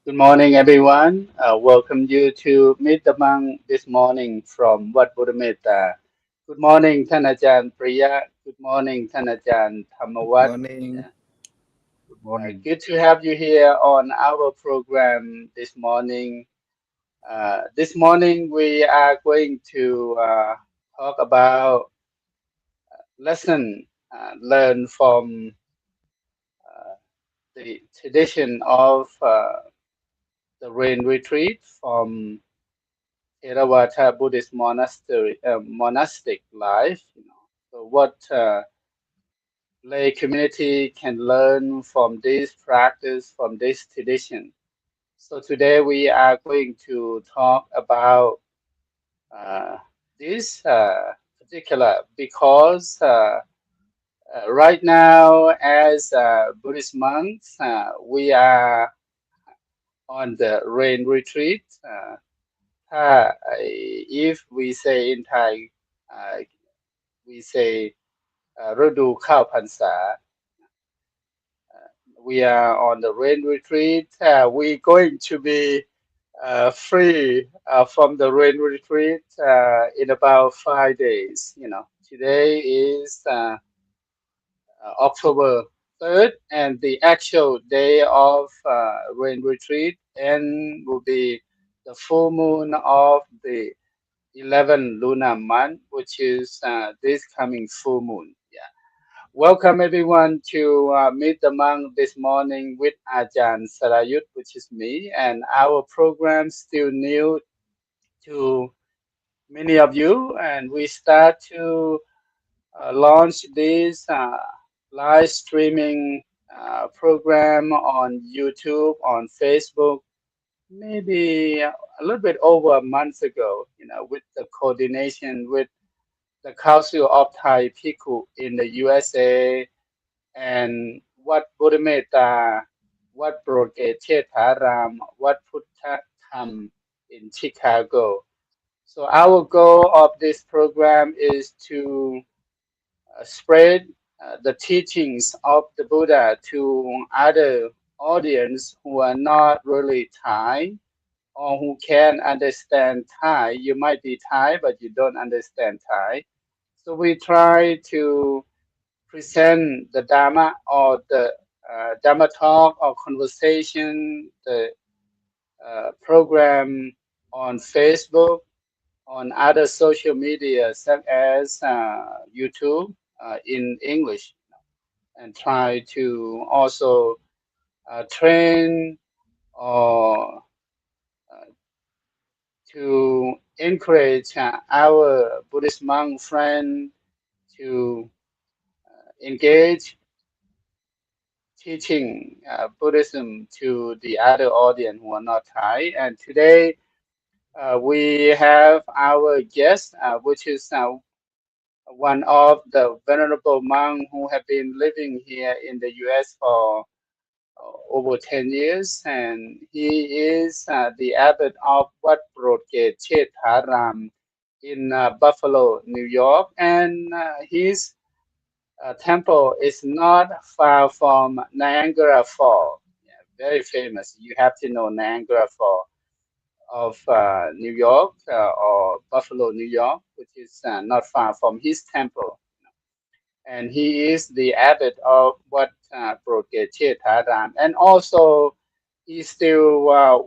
Good morning, everyone. Welcome you to Meet the Monk this morning from Wat Buddhametta. Good morning, Thanajan Priya. Good morning, Thanajan Thamawat. Morning. Yeah. Good morning. Good to have you here on our program this morning. This morning, we are going to talk about lesson learned from uh, the tradition of the rain retreat from Theravada Buddhist monastery, monastic life. So what lay community can learn from this practice, from this tradition. So today we are going to talk about uh, this particular because right now as Buddhist monks, we are on the rain retreat. If we say in Thai, uh, we say ฤดูเข้าพรรษา we are on the rain retreat. We're going to be free from the rain retreat in about 5 days. Today is October 3rd, and the actual day of rain retreat and will be the full moon of the 11th lunar month, which is this coming full moon. Yeah. Welcome everyone to Meet the Monk this morning with Ajahn Sarayut, which is me, and our program still new to many of you, and we start to launch this live streaming program on YouTube, on Facebook, maybe a little bit over a month ago, with the coordination with the Council of Thai People in the USA and what Buddhameta, what Broadgate Thetharam, what Puttha Tham in Chicago. So our goal of this program is to spread the teachings of the Buddha to other audience who are not really Thai or who can understand Thai. You might be Thai, but you don't understand Thai. So we try to present the Dharma or the Dharma talk or conversation, the program on Facebook, on other social media such as YouTube in English, and try to also train or uh, to encourage our Buddhist monk friend to engage teaching Buddhism to the other audience who are not Thai. And today we have our guest, which is one of the venerable monks who have been living here in the U.S. for over 10 years. And he is the abbot of Wat Broadgate Chetharam in Buffalo, New York. And his temple is not far from Niagara Falls. Yeah, very famous. You have to know Niagara Falls of New York or Buffalo, New York, which is not far from his temple. And he is the abbot of what Broadgate Chetharam. And also, he still work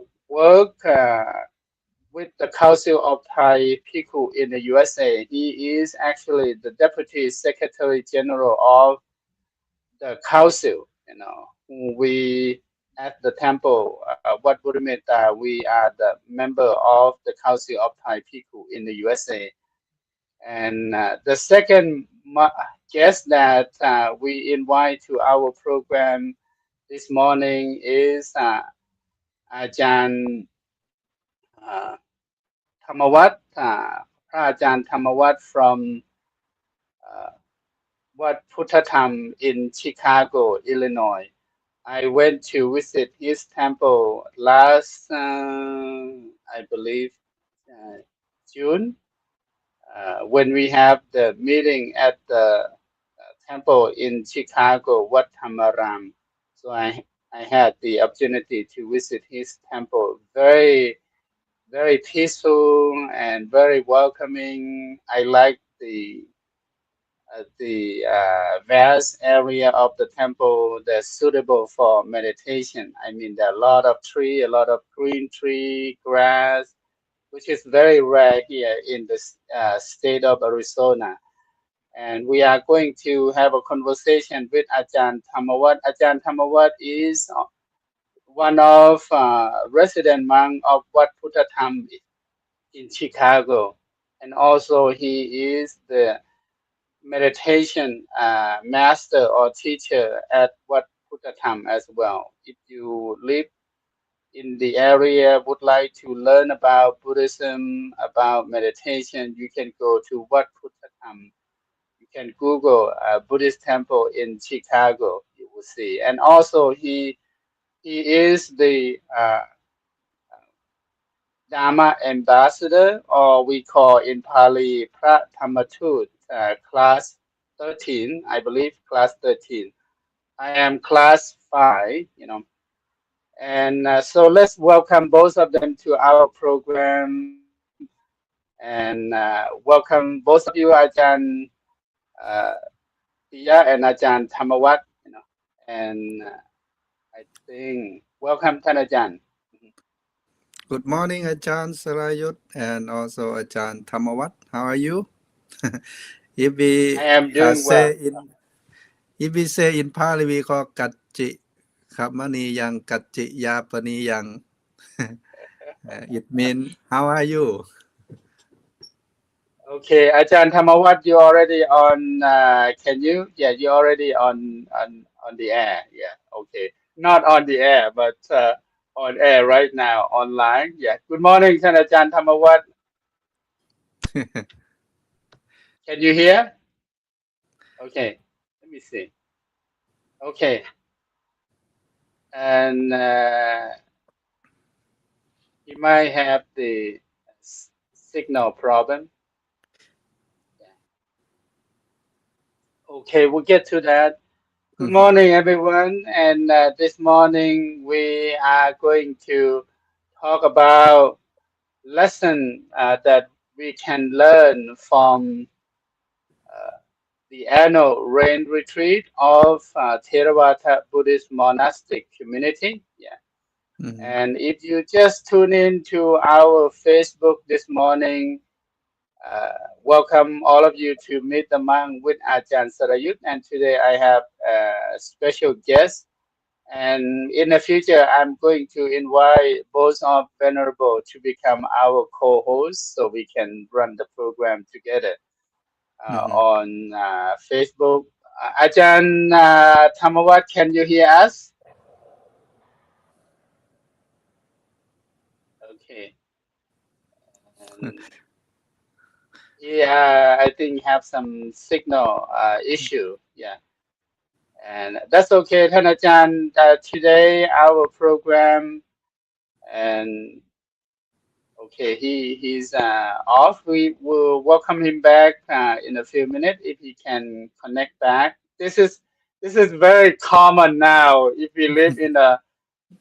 with the Council of Thai People in the USA. He is actually the Deputy Secretary General of the council, who we at the temple, Wat Buddhametta, we are the member of the Council of Thai People in the USA. And the second guest that we invite to our program this morning is Ajahn uh, Thamawat, Ajahn Thamawat from Wat Puttatham in Chicago, Illinois. I went to visit his temple last, I believe, uh, June, when we have the meeting at the temple in Chicago, Wat Thamaram. So I had the opportunity to visit his temple. Very, very peaceful and very welcoming. I like the vast area of the temple that's suitable for meditation. I mean, there are a lot of tree, a lot of green tree, grass, which is very rare here in the state of Arizona. And we are going to have a conversation with Ajahn Thamawat. Ajahn Thamawat is one of resident monk of Wat Puttatham in Chicago, and also he is the meditation master or teacher at Wat Puttatham as well. If you live in the area, would like to learn about Buddhism, about meditation, you can go to Wat Puttatham. You can Google Buddhist temple in Chicago. You will see, and also he is the Dharma ambassador, or we call in Pali Prat Thamatud, class 13, I believe, class 13. I am class 5, And so let's welcome both of them to our program. And welcome both of you, Ajahn uh, Tia and Ajahn Thamawat. And I think, welcome, Tanajan. Good morning, Ajahn Sarayut, and also Ajahn Thamawat. How are you? if I we am doing well. say in if we say in Pali, we call Kachi Kamani Yang Kachi Yapani Yang. It means how are you? Okay, Ajahn Thamawat, you already on? Can you? Yeah, you already on the air. Yeah, okay. Not on the air, but on air right now, online. Yeah. Good morning, Ajahn Thamawat. Can you hear? Okay. Let me see. Okay, and he might have the signal problem. Yeah. Okay, we'll get to that. Good Mhm, morning, everyone. And this morning we are going to talk about lesson that we can learn from uh, the annual rain retreat of Theravada Buddhist monastic community. Yeah. mhm, And if you just tune in to our Facebook this morning, welcome all of you to Meet the Monk with Ajahn Sarayut. And today I have a special guest. And in the future, I'm going to invite both of Venerable to become our co-hosts so we can run the program together mhm. on Facebook. Ajahn Thamawat, can you hear us? Okay. And he, I think, have some signal issue. Yeah. And that's okay, Thanachan. Today, our program, and okay, he's off. We will welcome him back in a few minutes if he can connect back. This is very common now. If we live in a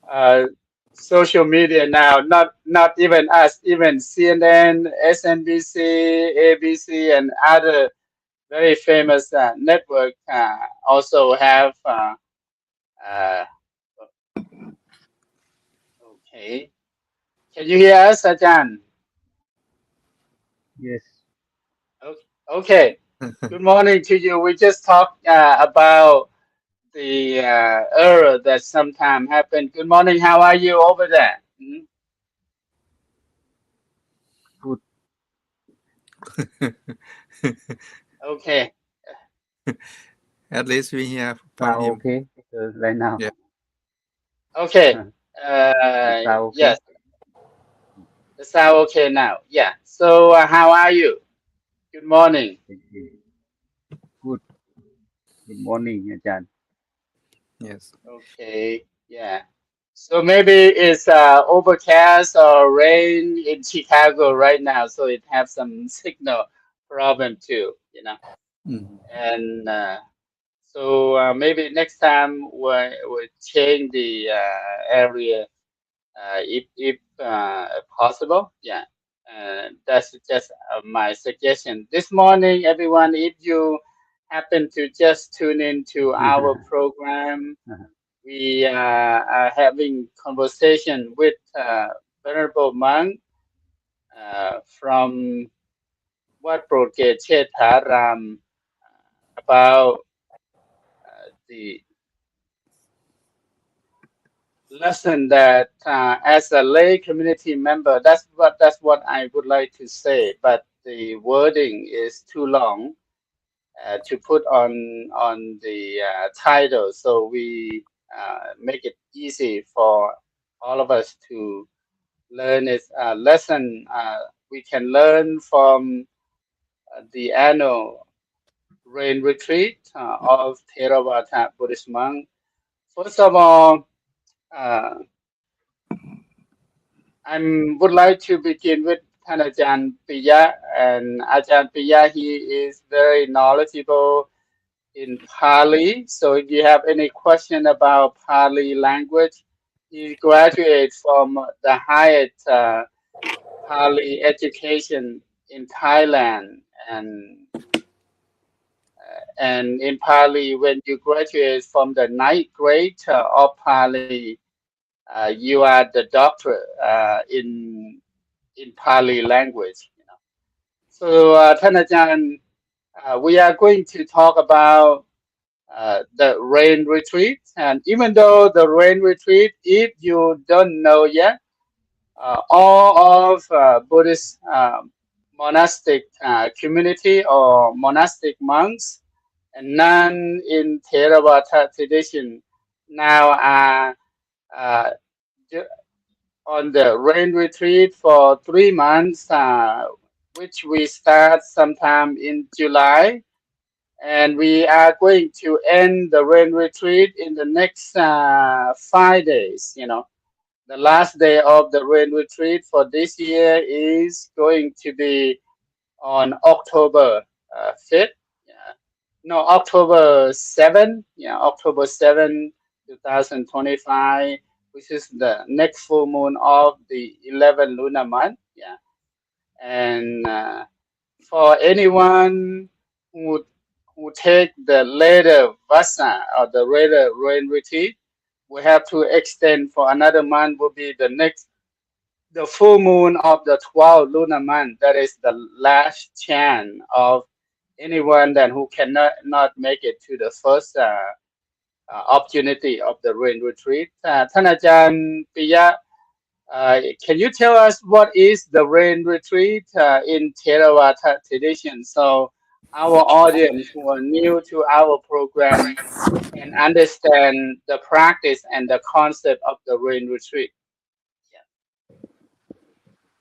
uh, social media now, not even us, even CNN, SNBC, ABC, and other very famous network also have. Uh, okay, can you hear us, Ajahn? Yes. Okay. Okay. Good morning to you. We just talked about the error that sometimes happen. Good morning. How are you over there? Good. Okay. At least we hear from Sound him. okay? Because right now, Yeah. Okay. it sound okay? Yes, the sound okay now. Yeah. So how are you? Good morning. Okay. Good. Good morning, Ajahn. Yes. Okay. Yeah. So maybe it's overcast or rain in Chicago right now, so it have some signal problem too. Mhm. And So maybe next time we'll change the area if possible. Yeah, that's just my suggestion. This morning, everyone, if you happen to just tune into our program, we are having conversation with Venerable Monk from Wat Broadgate Chetharam about the lesson that as a lay community member, that's what I would like to say, but the wording is too long to put on the title, so we make it easy for all of us to learn. Is a lesson we can learn from the annual rain retreat of Theravada Buddhist monk. First of all, uh, I would like to begin withท่านอาจารย์ปิยะ, and อาจารย์ Piya, he is very knowledgeable in Pali. So if you have any question about Pali language, he graduated from the highest Pali education in Thailand, and in Pali, when you graduate from the ninth grade of Pali, you are the doctor in Pali language. You know. So, Thanajan, we are going to talk about the rain retreat. And even though the rain retreat, if you don't know yet, all of Buddhist monastic community or monastic monks and none in Theravada tradition now are uh, on the rain retreat for 3 months, which we start sometime in July. And we are going to end the rain retreat in the next 5 days. You know, the last day of the rain retreat for this year is going to be on October 5th. Yeah. No, October 7th. Yeah, October 7th, 2025, which is the next full moon of the 11th lunar month. Yeah. And for anyone who who take the later Vasa or the later rain retreat, we have to extend for another month, will be the full moon of the 12th lunar month. That is the last chance of anyone that who cannot not make it to the first opportunity of the rain retreat. ท่านอาจารย์ปิยะ, can you tell us what is the rain retreat in Theravada tradition, so our audience who are new to our program can understand the practice and the concept of the rain retreat?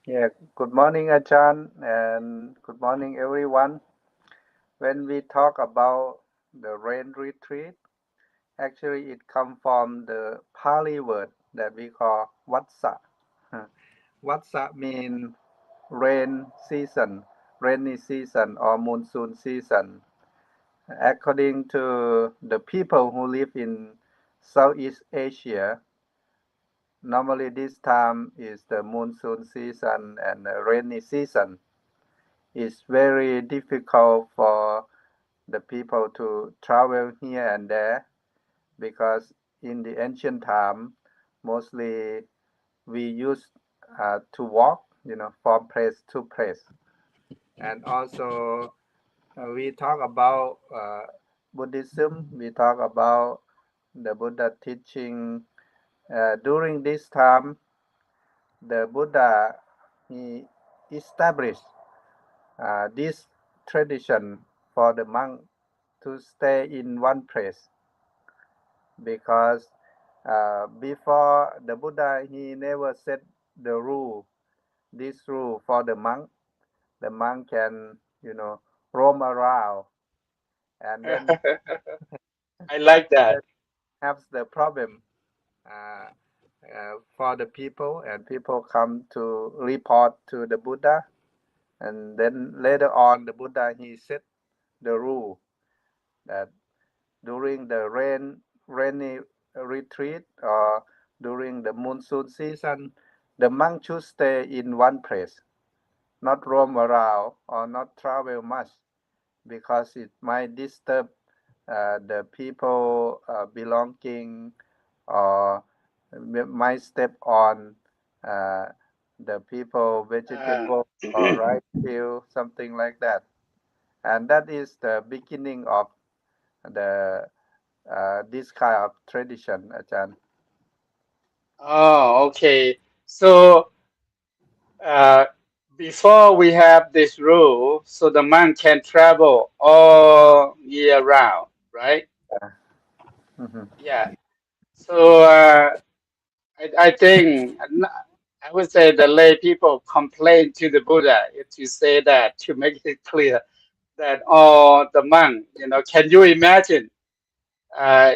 Yeah, good morning, Ajahn, and good morning, everyone. When we talk about the rain retreat, actually it comes from the Pali word that we call Vatsa. Vatsa means rain season, rainy season, or monsoon season. According to the people who live in Southeast Asia, normally this time is the monsoon season and the rainy season. It's very difficult for the people to travel here and there because in the ancient time, mostly we used to walk, from place to place. And also, we talk about Buddhism. We talk about the Buddha teaching. During this time, the Buddha he established this tradition for the monk to stay in one place because before the Buddha he never set the rule, this rule for the monk. The monk can roam around, and then I like that. that has the problem uh, for the people, and people come to report to the Buddha, and then later on the Buddha he set the rule that during the rainy retreat or during the monsoon season, the monk should stay in one place, not roam around or not travel much because it might disturb the people belonging or might step on uh, the people Uh, vegetable or rice field, something like that. And that is the beginning of the this kind of tradition, Ajahn. oh, okay. So uh, before we have this rule, so the monk can travel all year round, right? Yeah. Mhm. Yeah. So I think I would say the lay people complain to the Buddha to say that to make it clear that all the monk, can you imagine uh,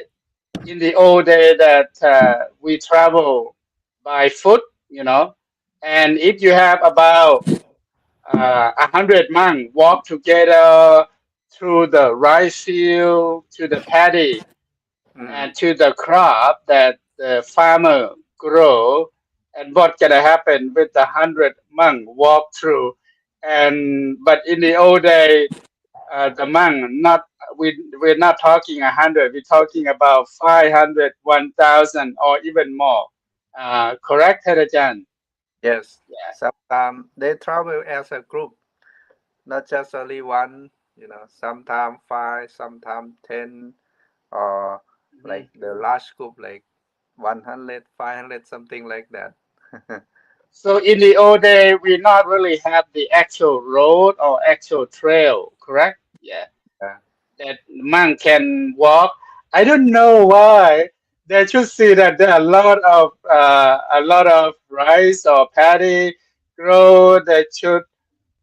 in the old day that we travel by foot, you know, and if you have about 100 monks walk together through the rice field to the paddy Mm. and to the crop that the farmer grow, and what gonna happen with the 100 monk walk through. And but in the old day, the monk not we're not talking 100, we're talking about 500, 1,000, or even more. Correct, Herajan? Yes, Yeah. sometimes they travel as a group, not just only one. Sometimes five, sometimes 10, or Mhm. like the large group, like 100, 500, something like that. So in the old day, we not really have the actual road or actual trail, correct? Yeah, Yeah. that monk can walk. I don't know why. They should see that there are a lot of rice or paddy grow. They should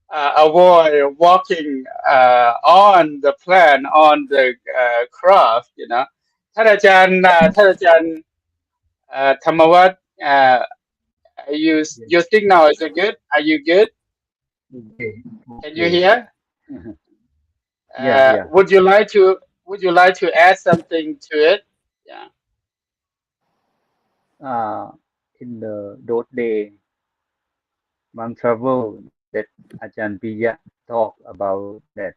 avoid walking on the plant on the crop. ท่านอาจารย์ธรรมวัฒน์ Yes. your signal is it good? Are you good? Okay. Can you Okay. hear? Yeah. Yeah. Would you like to add something to it? Yeah. In the those day, monk travel that Ajahn Piya talk about that,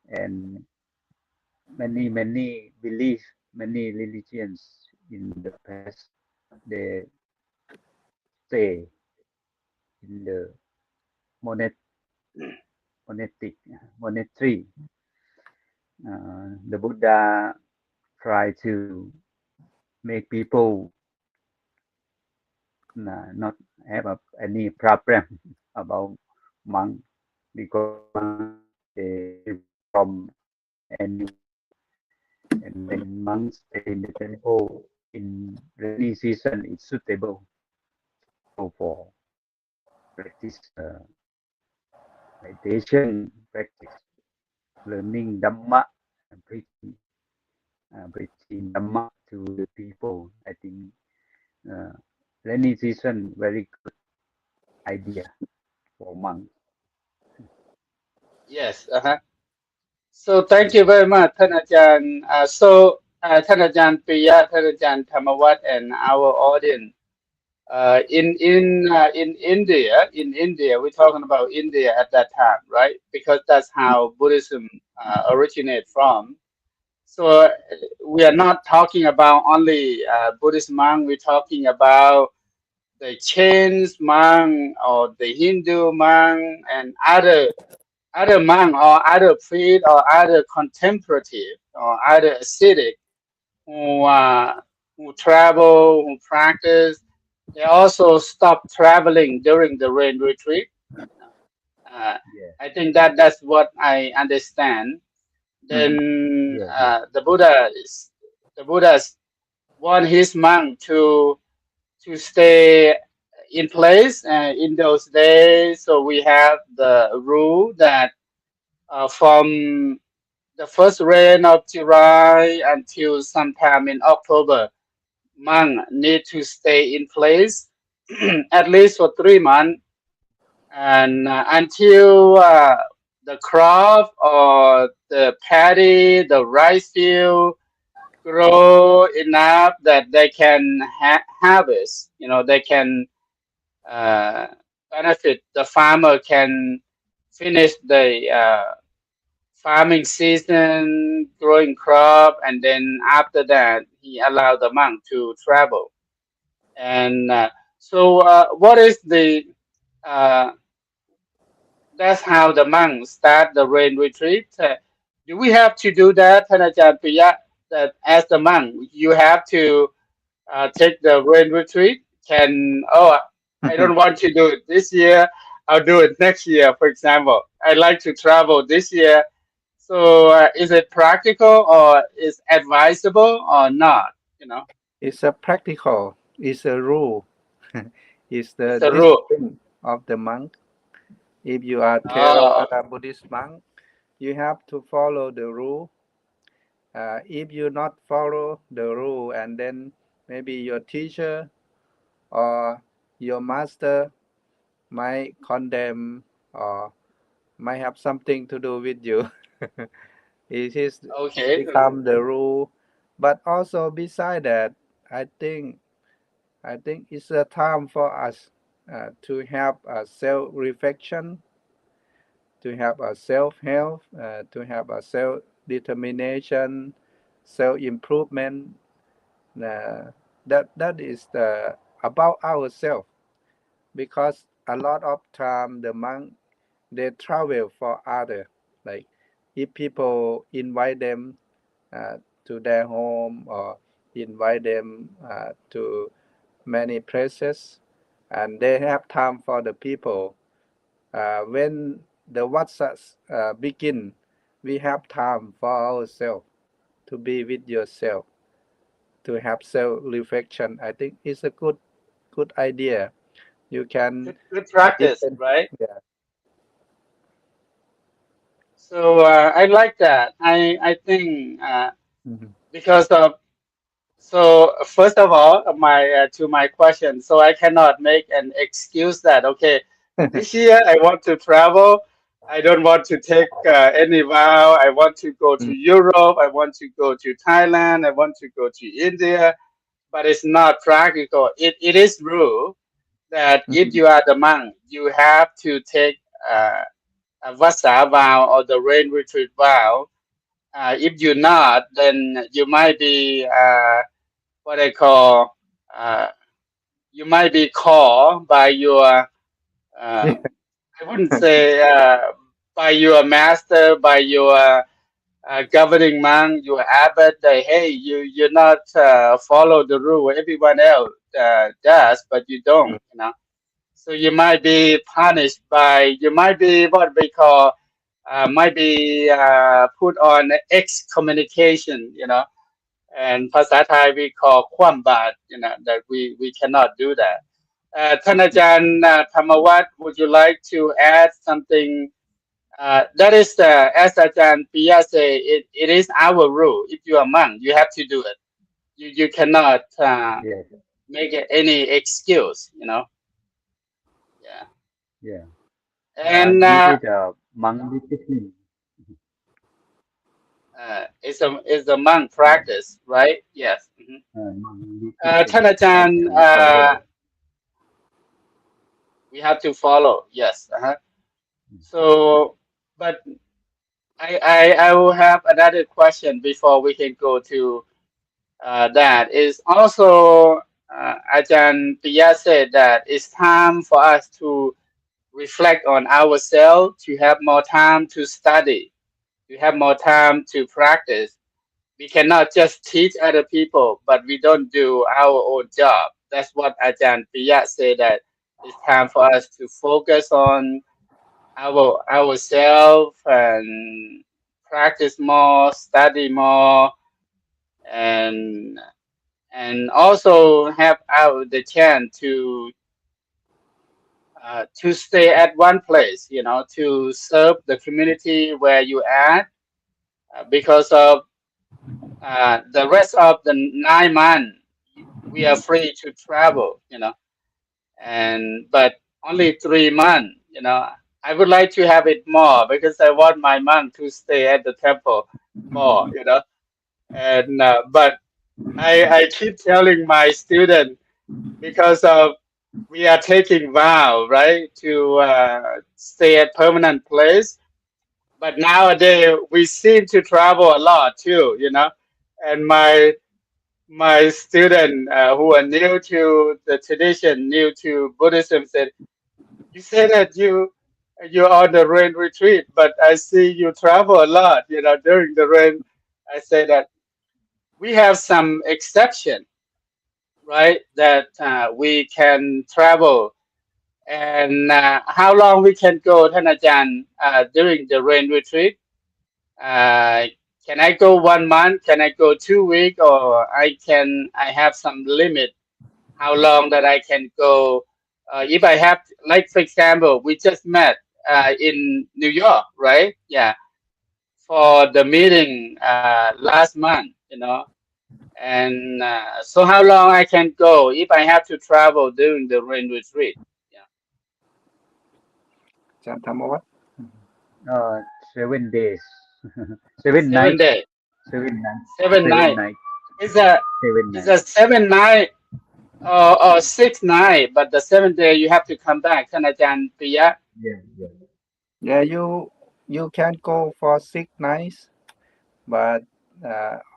and many belief, many religions in the past, they stay in the monet, monastic monastery. The Buddha try to make people not have any problem about monk because monk they live from anywhere, and when monks stay in the temple in rainy season, it's suitable for practice meditation, practice learning Dhamma, and preaching Dhamma to the people. I think uh, rainy season very good idea for monks. Yes. Uh-huh. So thank you very much, ท่านอาจารย์. So ท่านอาจารย์ปิยะ, ท่านอาจารย์ธรรมวัฒน์, and our audience. In India, we're talking about India at that time, right? Because that's how Buddhism originate from. So we are not talking about only Buddhist monk. We're talking about the Chinese monk or the Hindu monk and other monk or other priest or other contemplative or other ascetic who who travel, who practice. They also stop traveling during the rain retreat. You know. Uh, Yeah. I think that's what I understand. Mhm. Then Yeah. Yeah. the Buddha want his monk to stay in place in those days. So we have the rule that from the first rain of July until sometime in October, monk need to stay in place at least for 3 months, and until the crop or the paddy, the rice field grow enough that they can harvest. They can uh, benefit. The farmer can finish the farming season, growing crop, and then after that, he allowed the monk to travel. And what is the uh, that's how the monks start the rain retreat. Do we have to do that, Thanajaan Priya? That as the monk, you have to take the rain retreat? I don't want to do it this year. I'll do it next year, for example. I like to travel this year. So is it practical or is advisable or not? It's a practical, it's a rule, it's the It's a rule. discipline of the monk. If you are Oh, Theravada Buddhist monk, you have to follow the rule. If you not follow the rule, and then maybe your teacher or your master might condemn or might have something to do with you. It is okay. become the rule. But also beside that, I think I think it's a time for us to have a self reflection, to have a self help, to have a self determination, self improvement. That is about ourselves, because a lot of time the monk they travel for other, like if people invite them to their home or invite them to many places, and they have time for the people. When the WhatsApp begin, we have time for ourselves, to be with yourself, to have self reflection. I think it's a good idea. You can Good practice, depend. right? Yeah. So I like that. I think Mhm. because of so first of all, my to my question, so I cannot make an excuse that okay, this year I want to travel. I don't want to take any vow. I want to go to Europe. I want to go to Thailand. I want to go to India. But it's not practical. It is rule that if Mhm. you are the monk, you have to take a vasa vow or the rain retreat vow. If you're not, then you might be what I call uh, you might be called by your Yeah. I wouldn't say by your master, by your governing monk, your abbot. That hey, you're not follow the rule. Everyone else does, but you don't. So you might be punished by you might be what we call might be put on excommunication. And ภาษาไทย we call คว่ำบาตร that we cannot do that. ท่านอาจารย์ Thamawat, would you like to add something? That is as Ajahn Pia say, it is our rule. If you are monk, you have to do it. You cannot Yes. make any excuse. Yeah. Yeah. And This is a monk discipline. it's a monk practice, right? Yes. Monk discipline. ท่านอาจารย์ And follow. we have to follow. Yes. So, but I will have another question before we can go to that. Is also Ajahn Pia said that it's time for us to reflect on ourselves, to have more time to study, to have more time to practice. We cannot just teach other people, but we don't do our own job. That's what Ajahn Pia said, that it's time for us to focus on ourselves and practice more, study more, and also have the chance to stay at one place, to serve the community where you at, because of the rest of the 9 months we are free to travel, and but only 3 months, I would like to have it more because I want my monk to stay at the temple more, you know. And but I keep telling my student because of we are taking vow, right, to stay at permanent place. But nowadays we seem to travel a lot too, you know. And my student who are new to the tradition, new to Buddhism, said, "You say that you're on the rain retreat, but I see you travel a lot, you know, during the rain." I say that we have some exception, right? That we can travel, and how long we can go, Thanajan, during the rain retreat? Uh, can I go 1 month? Can I go 2 weeks? Or I have some limit how long that I can go. If I have, like for example, we just met in New York, right? Yeah, for the meeting last month, you know. And so how long I can go if I have to travel during the rain retreat? Yeah, อาจารย์ธรรมวัฒน์ Uh, 7 days, seven 7 nights, days, 7 nights, 7 nights. 7 nights, Is a seven is nights. a 7 night or 6 night, but the 7 day you have to come back. ท่านอาจารย์ปิยะ Yeah, yeah. Yeah, you can go for 6 nights, but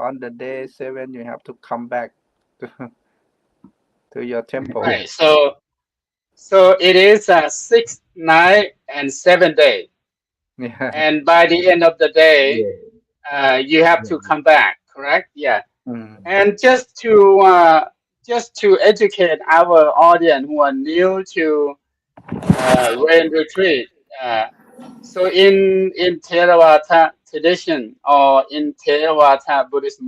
on the day 7 you have to come back to, to your temple. Right. So it is 6 night and 7 day, Yeah. and by the end of the day, Yeah, you have yeah. to come back. Correct? Yeah. Mm. And just to educate our audience who are new to rain retreat. Uh, so in Theravada tradition or in Theravada Buddhist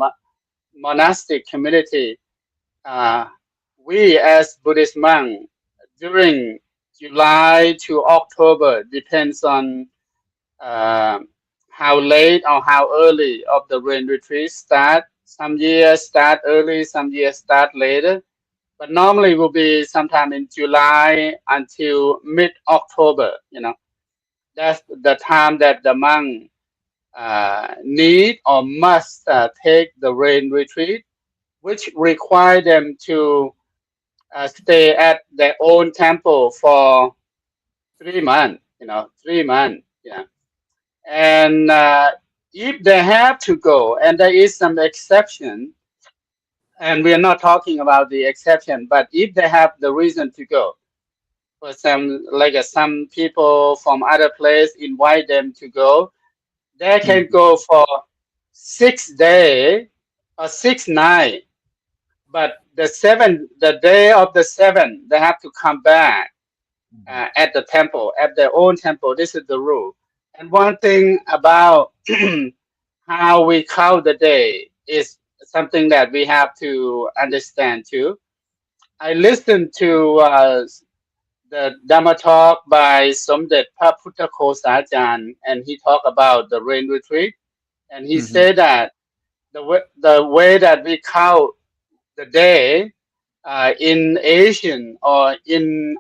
monastic community, uh, we as Buddhist monk during July to October depends on uh, how late or how early of the rain retreat start. Some years start early, some years start later, but normally will be sometime in July until mid October. You know, that's the time that the monk need or must take the rain retreat, which require them to stay at their own temple for 3 months. You know, 3 months. Yeah, and if they have to go, and there is some exception, and we are not talking about the exception, but if they have the reason to go, for some like some people from other place invite them to go, they can Mm. go for 6 day or 6 night, but the day of the seven, they have to come back at the temple, at their own temple. This is the rule. And one thing about how we count the day is something that we have to understand too. I listened to the Dhamma talk by Somdet Paputa Kosajan, and he talked about the rain retreat, and he Mhm. said that the way that we count the day in Asian or in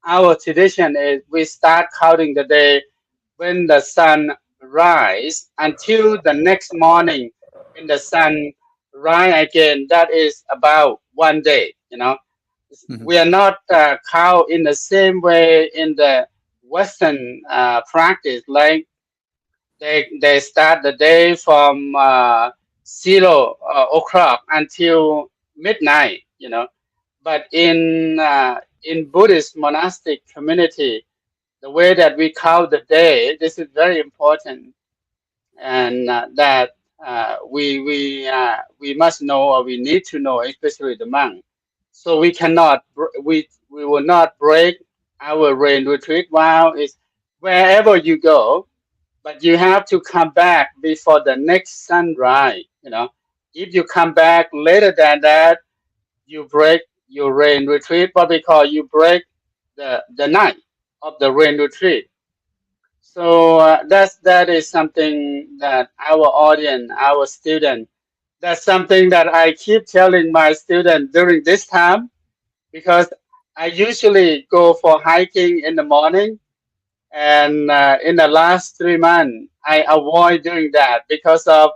our tradition is we start counting the day when the sun rise until the next morning when the sun rise again. That is about 1 day. You know, Mhm. we are not count in the same way in the Western practice. Like they start the day from 0 o'clock until midnight. You know, but in Buddhist monastic community, the way that we count the day, this is very important, and that we must know or we need to know, especially the monk. So we cannot we will not break our rain retreat vow. Is wherever you go, but you have to come back before the next sunrise. You know, if you come back later than that, you break your rain retreat. What we call you break the night of the rain retreat. So that is something that our audience, our student, that's something that I keep telling my student during this time because I usually go for hiking in the morning And in the last 3 months, I avoid doing that because of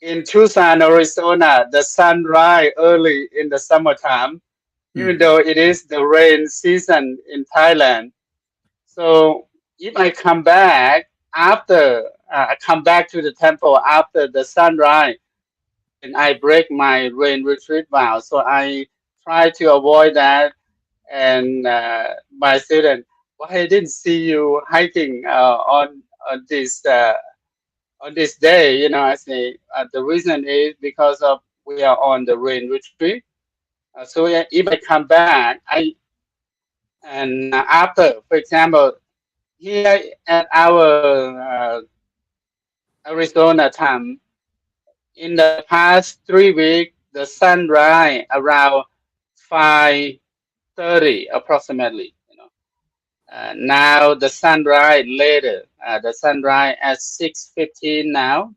in Tucson, Arizona, the sunrise early in the summertime, even Mhm. though it is the rain season in Thailand. So if I come back after I come back to the temple after the sunrise, then I break my rain retreat vow. So I try to avoid that. And my student, why I didn't see you hiking on this day? I say the reason is because of we are on the rain retreat. So if I come back, and after, for example, here at our Arizona time, in the past 3 weeks, the sunrise around 5:30 approximately. Now the sunrise later, the sunrise at 6:15 now.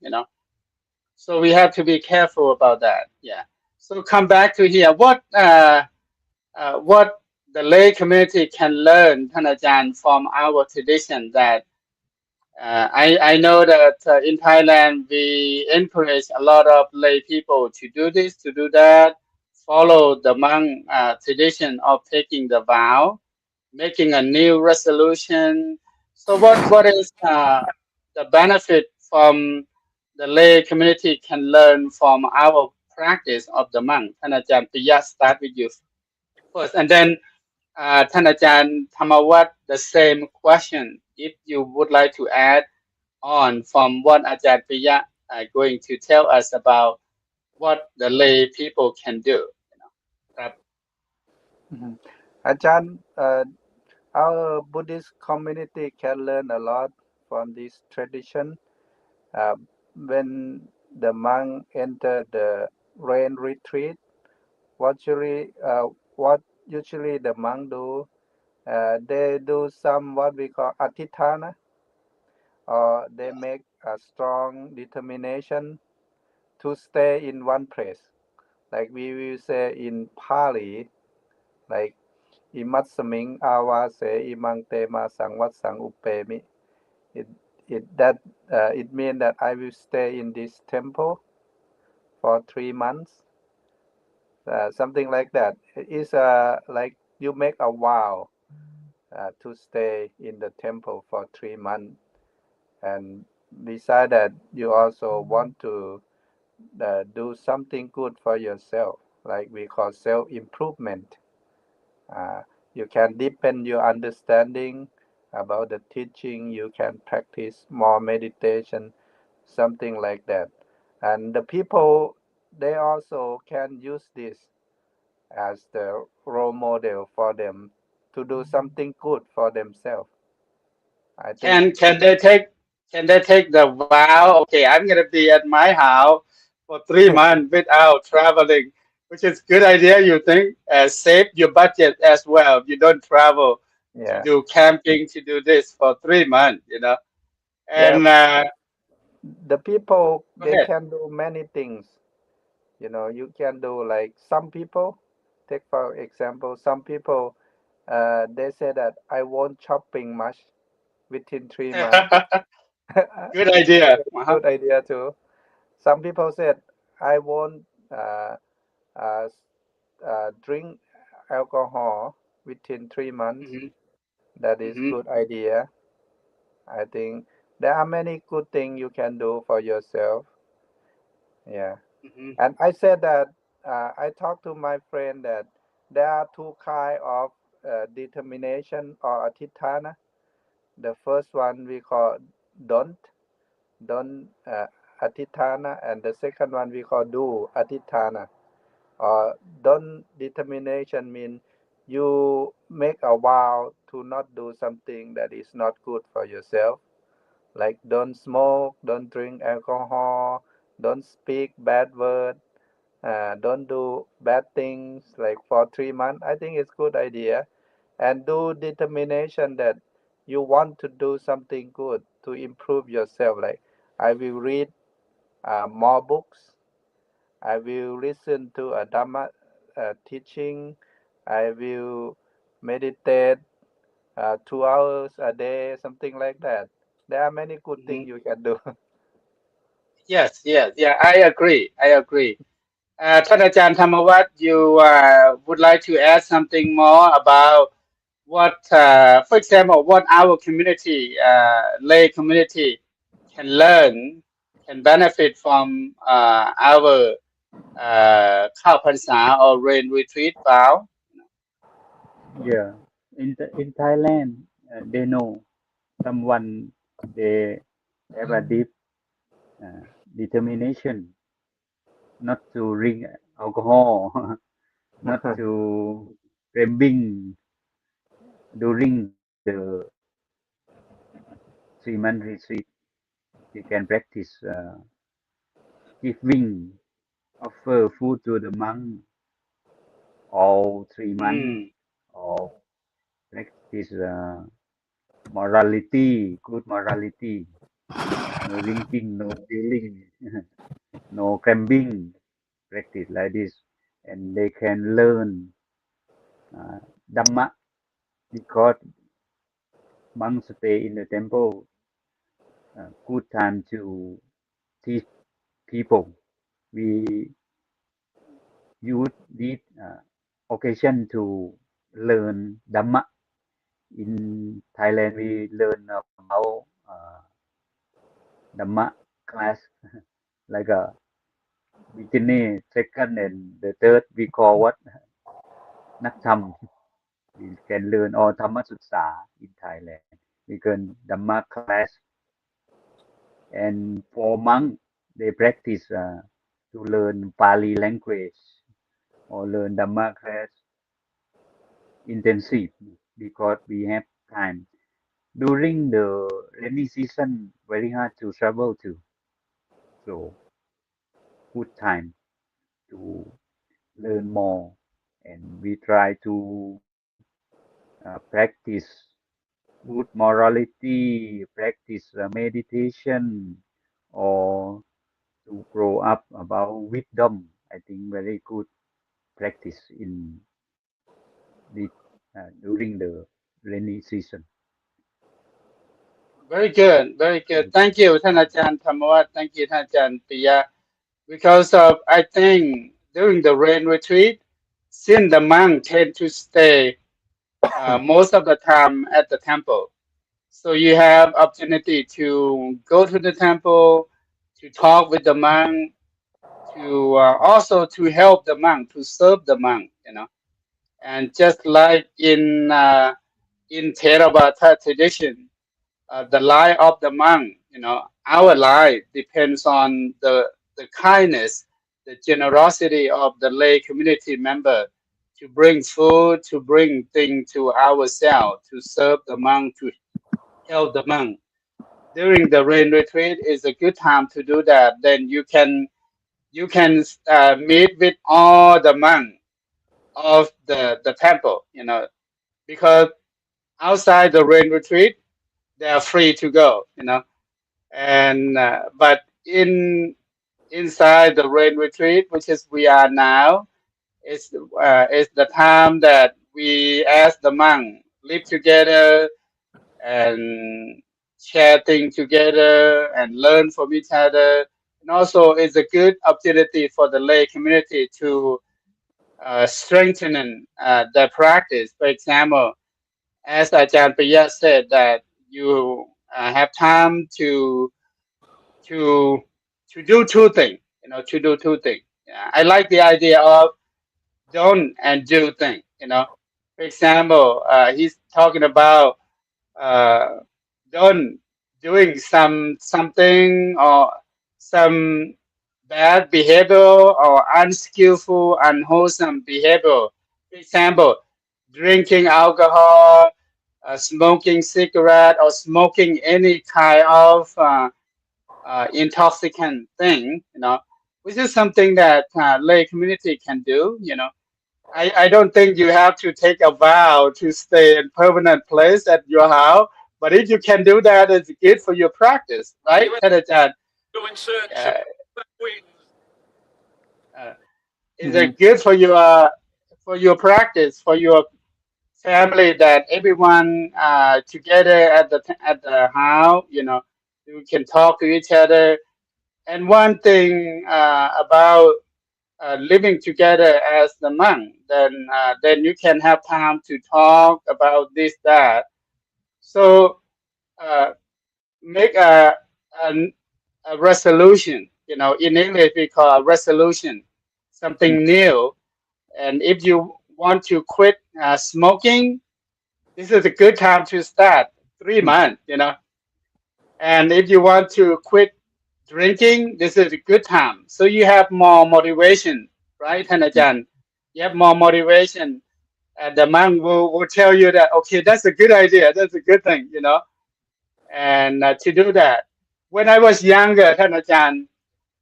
So we have to be careful about that. Yeah. So come back to here. What the lay community can learn, Thanajan, from our tradition that I know that in Thailand we encourage a lot of lay people to do this, to do that, follow the monk tradition of taking the vow, making a new resolution. So what is the benefit from the lay community can learn from our practice of the monk? And Ajahn Priya, start with you first, and thenท่านอาจารย์ Thamawat, the same question. If you would like to add on from what Ajahn Priya going to tell us about what the lay people can do. ครับ Mhm. Ajahn, our Buddhist community can learn a lot from this tradition. Uh, when the monk enter the rain retreat, what usually the monk do, they do some what we call atithana, or they make a strong determination to stay in one place. Like we will say in Pali, like imatsaming awa se imang tema sang wat sang upemi. It it means that I will stay in this temple for 3 months, something like that. It is like you make a vow to stay in the temple for 3 months, and beside that, you also want to do something good for yourself, like we call self improvement. Uh, you can deepen your understanding about the teaching. You can practice more meditation, something like that. And the people, they also can use this as the role model for them to do something good for themselves. I think, Can they take the vow? Okay, I'm gonna be at my house for 3 months without traveling, which is good idea. You think save your budget as well. You don't travel to yeah, do camping to do this for 3 months. yeah. And The people, go they ahead. can do many things. You can do like some people. Take for example, some people, they say that I won't shopping much within 3 months. Good It is idea. a good idea too. Some people said I won't uh, drink alcohol within 3 months. Hmm. That is Hmm. good idea. I think there are many good things you can do for yourself. Yeah. Hmm. And I said that I talked to my friend that there are two kind of determination or atithana. The first one we call don't atithana, and the second one we call do atithana. Don't determination mean you make a vow to not do something that is not good for yourself, like don't smoke, don't drink alcohol, don't speak bad word, don't do bad things like for 3 months. I think it's good idea. And do determination that you want to do something good to improve yourself. Like I will read more books. I will listen to a Dhamma teaching. I will meditate 2 hours a day, something like that. There are many good Mhm. things you can do. Yes, yes, yeah, I agree. I agree. ท่านอาจารย์ธรรมวัฒน์ you would like to add something more about what, for example, what our community, lay community, can learn, can benefit from our เข้าพรรษา or rain retreat vow. Yeah, in Thailand, they know someone they have a deep uh, determination not to drink alcohol, not to drinking during the 3 month retreat. We can practice giving, offer food to the monk all 3 months, Mm, or practice morality, good morality, no drinking, no stealing, no gambling, practice like this, and they can learn uh, Dhamma because monks stay in the temple, good time to teach people. We use this occasion to learn Dhamma. In Thailand, we learn about Dhamma class like a beginning, second, and the third. We call whatนักธรรม we can learn all ธรรมศึกษา in Thailand. We can Dhamma class, and for monk they practice to learn Pali language or learn Dhamma class intensive because we have time. During the rainy season, very hard to travel to, so good time to learn more, and we try to practice good morality, practice meditation, or to grow up about wisdom. I think very good practice in the during the rainy season. very good, very good. Thank you, ท่านอาจารย์ธรรมวัฒน์ Thank you, ท่านอาจารย์ปิยะ because of, I think, during the rain retreat, since the monk tend to stay most of the time at the temple, so you have opportunity to go to the temple, to talk with the monk, to also to help the monk, to serve the monk, and just like in Theravada tradition, the life of the monk, our life depends on the kindness, the generosity of the lay community member to bring food, to bring things to ourselves, to serve the monk, to help the monk. During the rain retreat is a good time to do that. Then you can meet with all the monks of the temple, because outside the rain retreat they are free to go. And but inside the rain retreat, which is we are now, is the time that we as the monk live together and share things together and learn from each other. And also, it's a good opportunity for the lay community to strengthen their practice. For example, as Ajahn Priya said, that you have time to to do two things. To do two things. Yeah, I like the idea of don't and do thing. For example, he's talking about uh, don't doing something or some bad behavior or unskillful, unwholesome behavior. For example, drinking alcohol, smoking cigarette, or smoking any kind of intoxicant thing, which is something that lay community can do. I don't think you have to take a vow to stay in permanent place at your house, but if you can do that, it's good for your practice, right, Tadachan? Uh, uh, is Mhm. it good for your practice, for your family that everyone together at the house. You can talk to each other. And one thing about living together as the monk, then you can have time to talk about this that. So uh, make a a resolution. In English we call a resolution something new. And if you want to quit smoking, this is a good time to start. 3 months. And if you want to quit drinking, this is a good time. So you have more motivation, right, Hanajan? You have more motivation. And the monk will tell you that, okay, that's a good idea. That's a good thing. And to do that. When I was younger, Hanajan,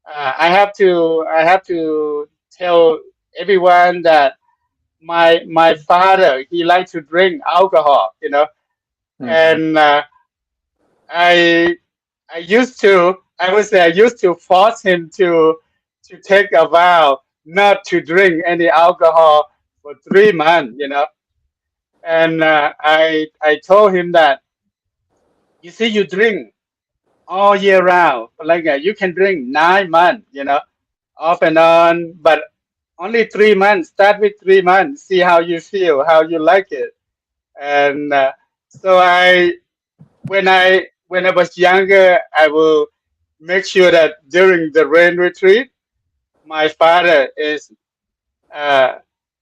I have to tell everyone that my father, he liked to drink alcohol. Mm-hmm. And I I would say I used to force him to take a vow not to drink any alcohol for 3 months. And I told him that, you see, you drink all year round, like you can drink 9 months, off and on, but only 3 months. Start with 3 months, see how you feel, how you like it. And so when I was younger, I will make sure that during the rain retreat, my father is uh,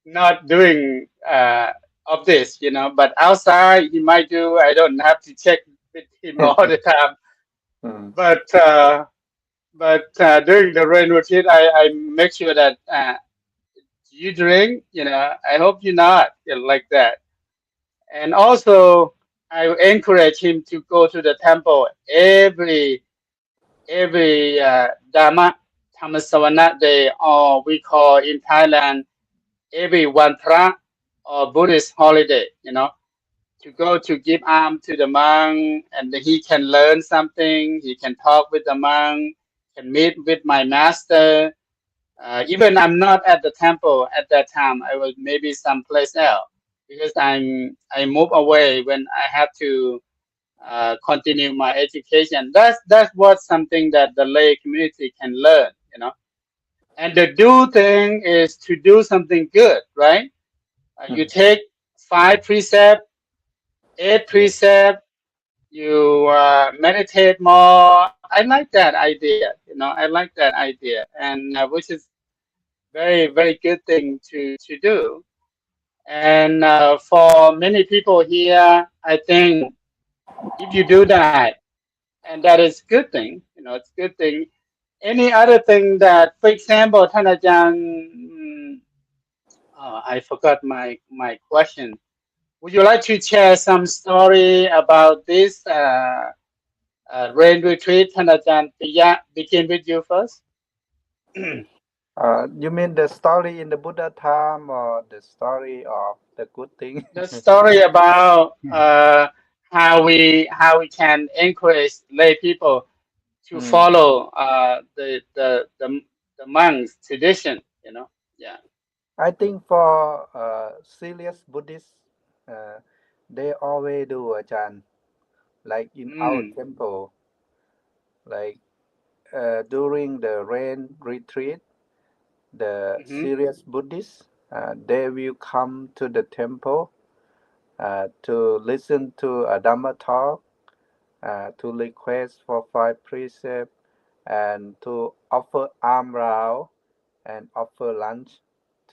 not doing of this. But outside he might do. I don't have to check with him all the time. Mm. But during the rain retreat, I make sure that you drink. I hope you not like that. And also, I encourage him to go to the temple every Dhamma Thammasavana day, or we call in Thailand every one Pra or Buddhist holiday, to go to give alms to the monk, and he can learn something, he can talk with the monk, can meet with my master. Even I'm not at the temple at that time, I was maybe someplace else because I move away when I have to continue my education. That's what something that the lay community can learn. And the do thing is to do something good, right? You Mm. take 5 precepts, eight Yeah. precepts, you meditate more. I like that idea. I like that idea, and which is very very good thing to do. And for many people here, I think if you do that, and that is good thing. It's good thing. Any other thing that, for example, Thanajan, I forgot my question. Would you like to share some story about this rain retreat, Thanajan? Piya, begin with you first. You mean the story in the Buddha time or the story of the good thing? The story about how we can encourage lay people to Mm. follow the monks' tradition. Yeah. I think for serious Buddhists, uh, they always do a chant like in our Mm. temple, like during the rain retreat, the Mm-hmm. serious Buddhists they will come to the temple to listen to a Dhamma talk, to request for 5 precepts, and to offer arm round and offer lunch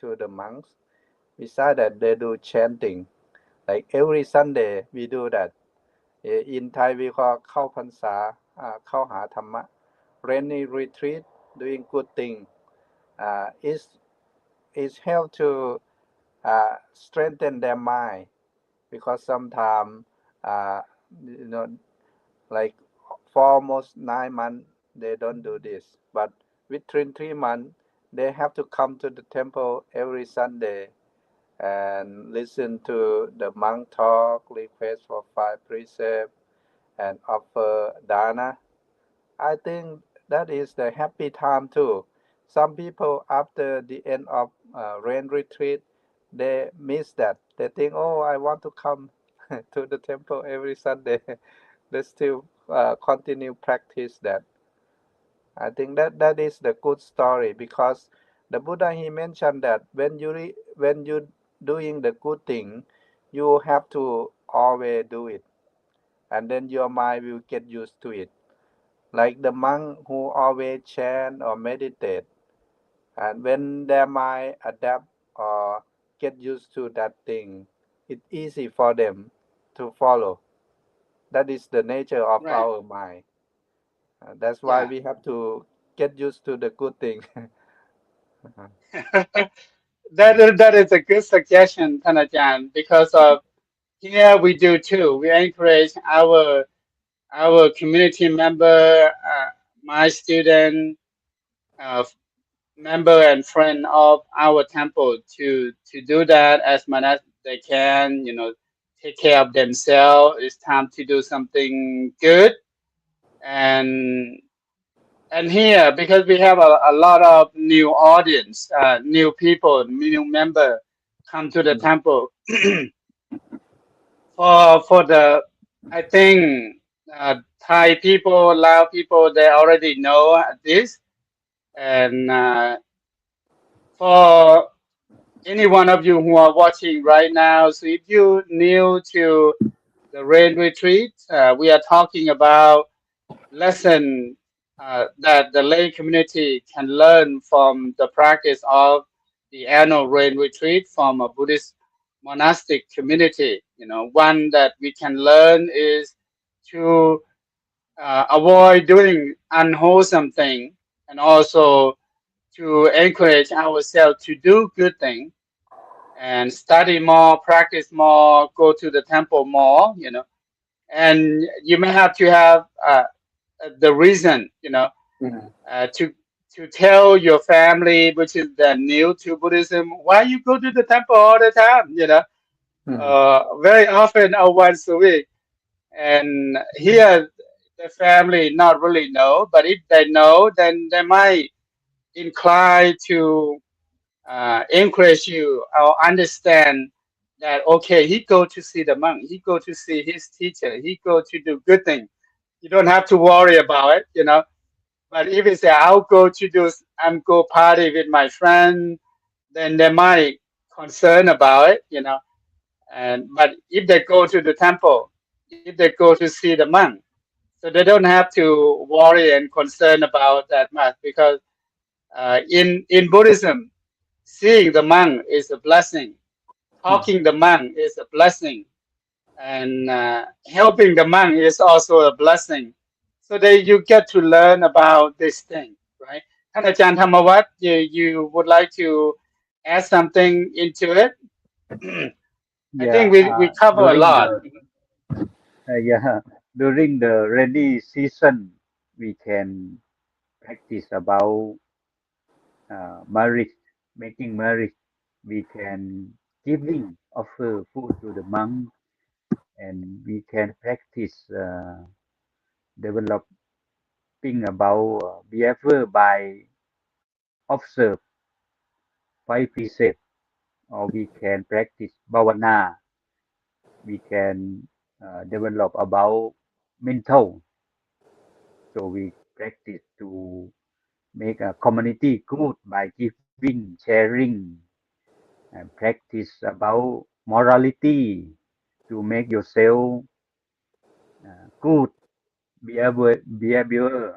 to the monks. Besides that, they do chanting. Like every Sunday, we do that. In Thai, we call เข้าพรรษาเข้าหาธรรมะ rainy retreat, doing good thing. Is help to strengthen their mind because sometimes, uh, you know, like for almost 9 months, they don't do this. But within 3 months, they have to come to the temple every Sunday and listen to the monk talk, request for 5 precepts, and offer dana. I think that is the happy time too. Some people after the end of rain retreat, they miss that. They think, oh, I want to come to the temple every Sunday. They still continue practice that. I think that is the good story, because the Buddha he mentioned that when you doing the good thing, you have to always do it, and then your mind will get used to it. Like the monk who always chant or meditate, and when their mind adapt or get used to that thing, it's easy for them to follow. That is the nature of Right. our mind. That's why Yeah. we have to get used to the good thing. That is a good suggestion, Tanajan, because of here we do too. We encourage our community member, my student, uh, member and friend of our temple to do that as much as they can. Take care of themselves. It's time to do something good, and and here because we have a lot of new audience, new people, new member come to the temple for the I think Thai people, Lao people, they already know this, and for any one of you who are watching right now, so if you new to the rain retreat, we are talking about lesson that the lay community can learn from the practice of the annual rain retreat from a Buddhist monastic community. One that we can learn is to avoid doing unwholesome thing, and also to encourage ourselves to do good thing and study more, practice more, go to the temple more. And you may have to have the reason, Mhm, to tell your family, which is new to Buddhism, why you go to the temple all the time. mhm, Very often or once a week. And here, the family not really know, but if they know, then they might incline to encourage you or understand that okay, he go to see the monk, he go to see his teacher, he go to do good thing. You don't have to worry about it. But if it's I'll go to do, I'm go party with my friend, then they might concern about it. And but if they go to the temple, if they go to see the monk, so they don't have to worry and concern about that much, because in Buddhism, seeing the monk is a blessing. mhm. Talking the monk is a blessing, and helping the monk is also a blessing. So that you get to learn about this thing, right? And Ajahn Thamawat, you would like to add something into it? I think Yeah, we cover a during lot. the yeah, during the rainy season, we can practice about marriage, making marriage. We can offer food to the monk, and we can practice developing about behavior by observe five precepts, or we can practice bhavana. We can develop about mental. So we practice to make a community good by giving, sharing, and practice about morality to make yourself good behavior,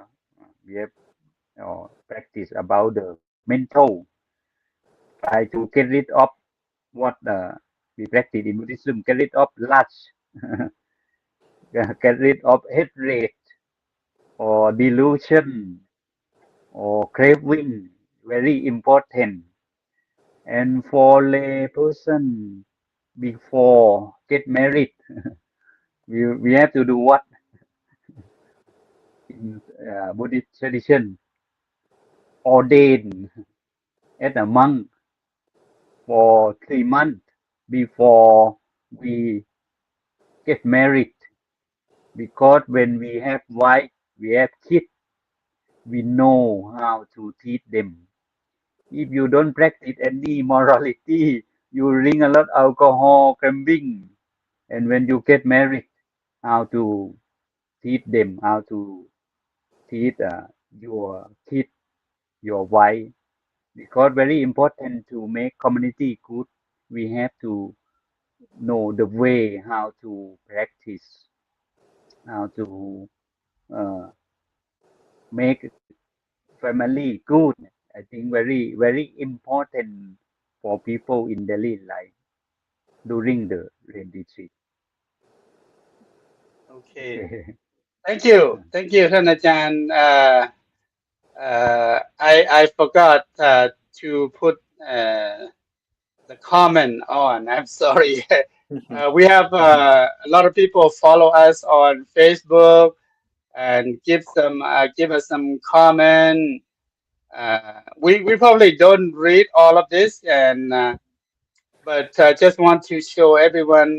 or practice about the mental. Try to get rid of what we practice in Buddhism, get rid of lust, get rid of hatred or delusion or craving, very important. And for lay person, before get married, we have to do what in Buddhist tradition, ordain as a monk for 3 months before we get married. Because when we have wife, we have kids, we know how to teach them. If you don't practice any morality, you drink a lot alcohol, gambling, and when you get married, how to teach them, how to teach your kid, your wife, because very important to make community good. We have to know the way how to practice, how to uh, make family good. I think very important for people in daily life during the rain retreat. Okay. Okay. Thank you, ท่านอาจารย์I forgot to put the comment on. I'm sorry. We have a lot of people follow us on Facebook and give us some comment. We probably don't read all of this, and but just want to show everyone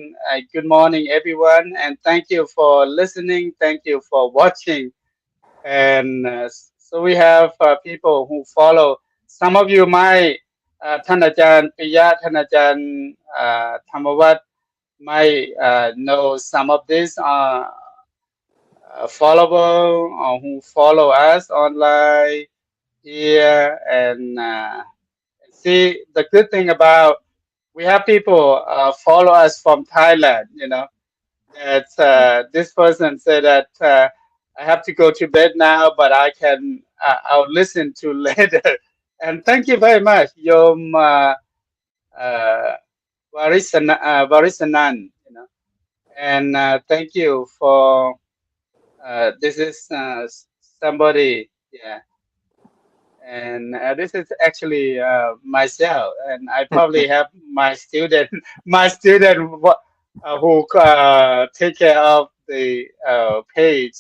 good morning, everyone, and thank you for listening. Thank you for watching. And so we have people who follow. Some of you might, ท่านอาจารย์ปิยะท่านอาจารย์ธรรมวัฒน์ might know some of this follower who follow us online here. And see, the good thing about we have people follow us from Thailand, you know. That this person said that I have to go to bed now, but I'll listen to later. And thank you very much, Yom uh, Varisanan, you know. And thank you for this is somebody, yeah. And this is actually myself, and I probably have my student, my student who take care of the page.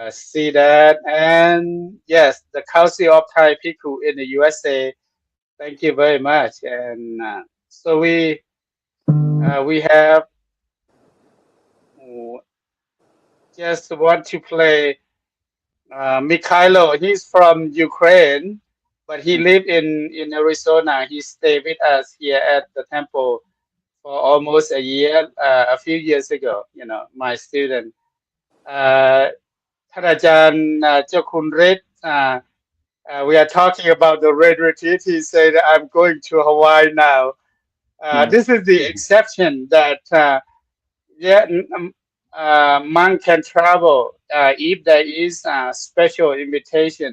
See that, and yes, the Council of Thai People in the USA. Thank you very much. And so we have uh, just want to play Mikhailo. He's from Ukraine, but he lived in Arizona. He stayed with us here at the temple for almost a year, a few years ago. You know, my student. Uh, ท่านอาจารย์เจ้าคุณฤทธิ์ we are talking about the red retreat. He said, I'm going to Hawaii now. This is the exception that, yeah, monk can travel if there is a special invitation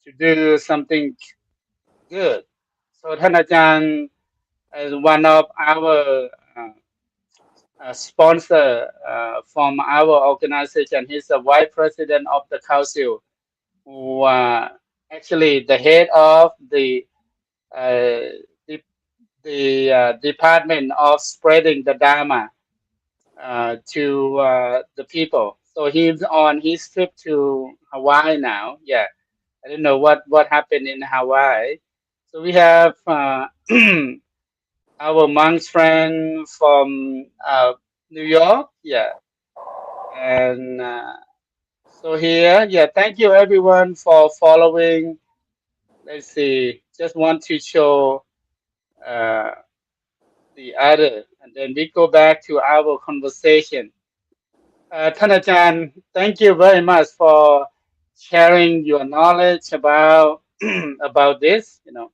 to do something good. So ท่านอาจารย์ is one of our sponsor from our organization. He's the vice president of the council, who actually the head of uh, the, the department of spreading the Dharma to the people. So he's on his trip to Hawaii now. Yeah, I don't know what happened in Hawaii. So we have our monks friend from New York. Yeah, and so here, yeah, thank you everyone for following. Let's see, just want to show uh, the other, and then we go back to our conversation. ท่านอาจารย์ thank you very much for sharing your knowledge about about this. You know,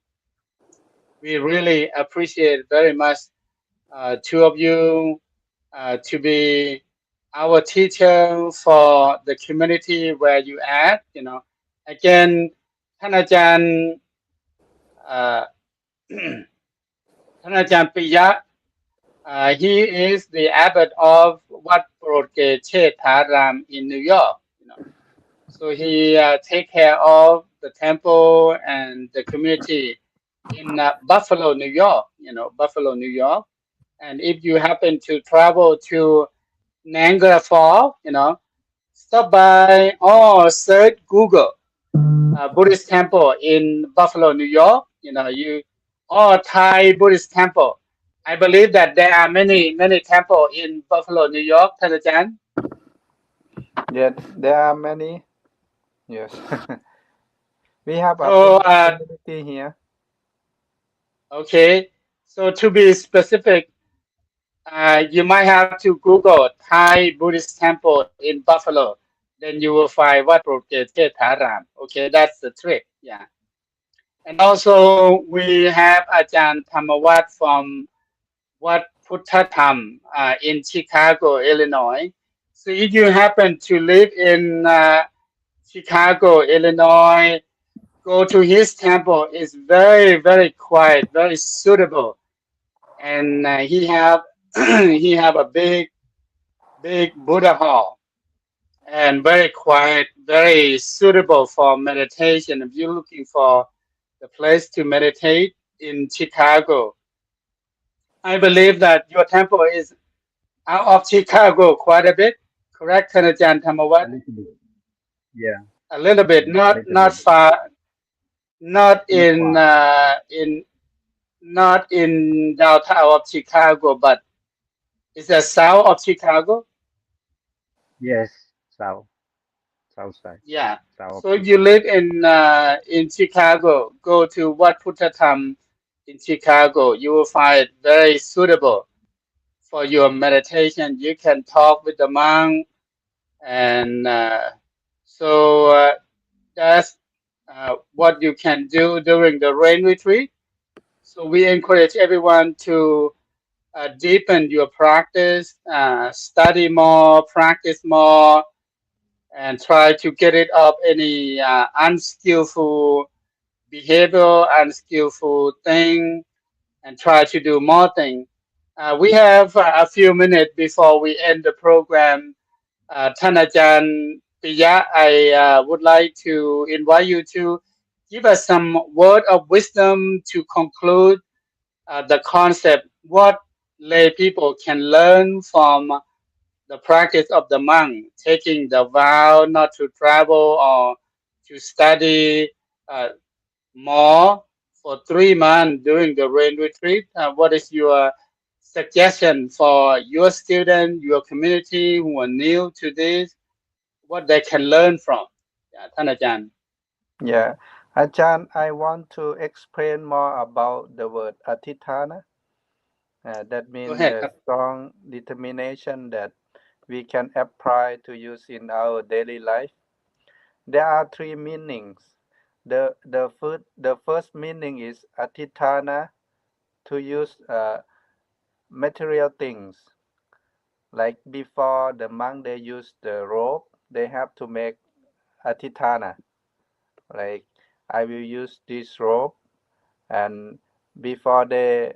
we really appreciate very much two of you to be our teacher for the community where you at. You know, again, ท่านอาจารย์ uh, ท่านอาจารย์ปิยะ he is the abbot of Wat Phorotgate Chetharam in New York. You know, so he take care of the temple and the community in Buffalo, New York. You know, Buffalo, New York. And if you happen to travel to Niagara Falls, you know, stop by or search Google Buddhist temple in Buffalo, New York. You know, you or Thai Buddhist temple. I believe that there are many temple in Buffalo, New York, ท่านอาจารย์ Yes, there are many. Yes. We have a So Buddhist community here. okay, So to be specific, you might have to Google Thai Buddhist temple in Buffalo. Then you will find what Prokete Tharam. Okay, that's the trick. Yeah. And also we have Ajahn Thamawat from Wat Puttatham in Chicago, Illinois. So if you happen to live in Chicago, Illinois, go to his temple. It's very, very quiet, very suitable, and he have he have a big Buddha hall and very quiet, very suitable for meditation. If you're looking for the place to meditate in Chicago, I believe that your temple is out of Chicago quite a bit. Correct, Thanajan A Thamawat? little bit. Yeah, A little bit, a not little bit. not far, not Not in far. not in downtown of Chicago, but it's the south of Chicago. Yes, south, south side, Yeah. south of So if you Chicago. live in Chicago, go to Wat Puttatham in Chicago. You will find it very suitable for your meditation. You can talk with the monk, and that's what you can do during the rain retreat. So we encourage everyone to deepen your practice, study more, practice more, and try to get rid of any unskillful behavior, unskillful thing, and try to do more things. We have a few minutes before we end the program. Thanajan Piya, I would like to invite you to give us some word of wisdom to conclude the concept. What lay people can learn from the practice of the monk, taking the vow not to travel or to study uh, more for 3 months during the rain retreat. What is your suggestion for your student, your community who are new to this, what they can learn from? Yeah, Thanajan, Yeah. Ajahn, I want to explain more about the word atitana. That go means ahead. the strong determination that we can apply to use in our daily life. There are three meanings. The first meaning is atitana, to use material things. Like before the monk they use the rope, they have to make atitana. Like I will use this rope, and before they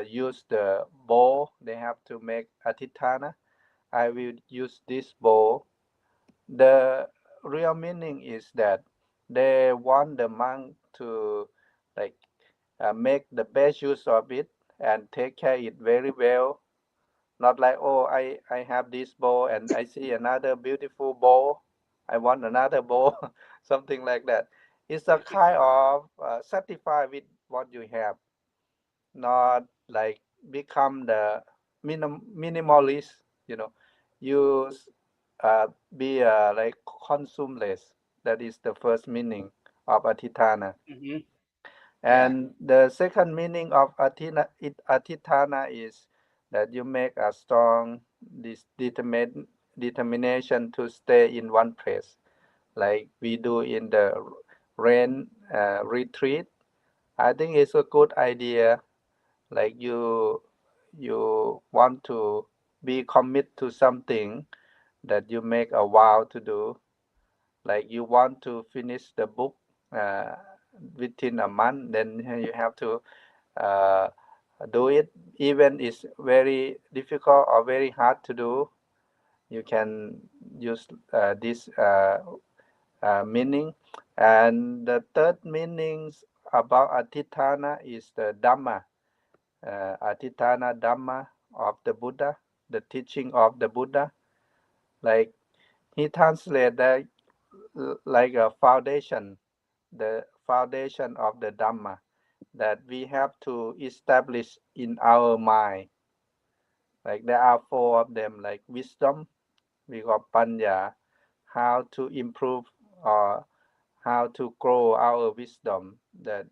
use the bow, they have to make atitana. I will use this bow. The real meaning is that they want the monk to like make the best use of it and take care it very well. Not like, oh, I have this bow and I see another beautiful bow, I want another bow, something like that. It's a kind of satisfied with what you have, not like become the minimalist, you know. You be like consumeless. That is the first meaning of atitana. Hmm. Yeah. And the second meaning of atitana is that you make a strong determination to stay in one place, like we do in the rain retreat. I think it's a good idea. Like you want to be commit to something that you make a vow to do. Like you want to finish the book uh, within a month, then you have to uh, do it, even it's very difficult or very hard to do. You can use this meaning. And the third meanings about atitana is the dhamma, atitana dhamma of the Buddha, the teaching of the Buddha. Like he translated that like a foundation, the foundation of the dhamma that we have to establish in our mind. Like there are four of them, like wisdom, we got panya, how to improve or how to grow our wisdom. That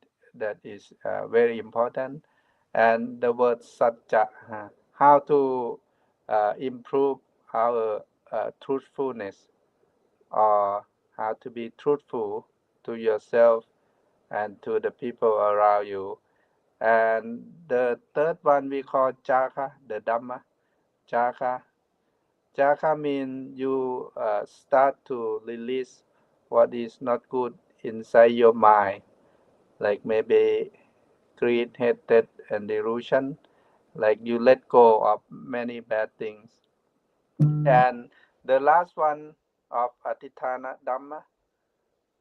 is very important. and the word satcha, how to improve our truthfulness, or how to be truthful to yourself and to the people around you. And the third one we call jaka, the Dhamma. Jaka. Jaka means you start to release what is not good inside your mind, like maybe greed, hatred, and delusion. Like you let go of many bad things. And the last one of Atitana Dhamma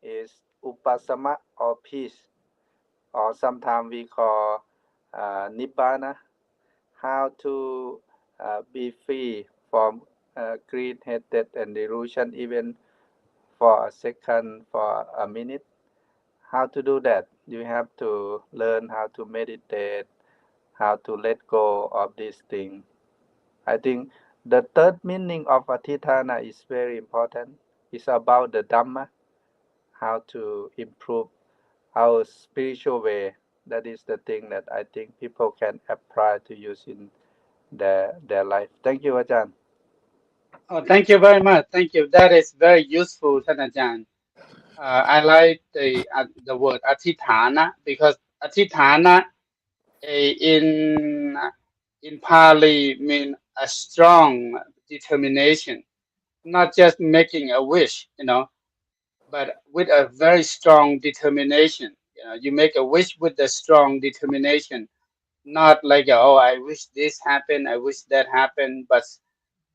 is Upasama, or peace, or sometimes we call Nibbana, how to be free from greed, hatred, and delusion, even for a second, for a minute. How to do that? You have to learn how to meditate, how to let go of these things. I think the third meaning of Atithana is very important. It's about the Dhamma, how to improve our spiritual way. That is the thing that I think people can apply to use in their life. Thank you, Ajahn. Oh, thank you very much. Thank you. That is very useful, Thanajan. I like the word atithana because atithana in Pali mean a strong determination, not just making a wish, but with a very strong determination. You make a wish with a strong determination, not like oh, I wish this happened, I wish that happened, but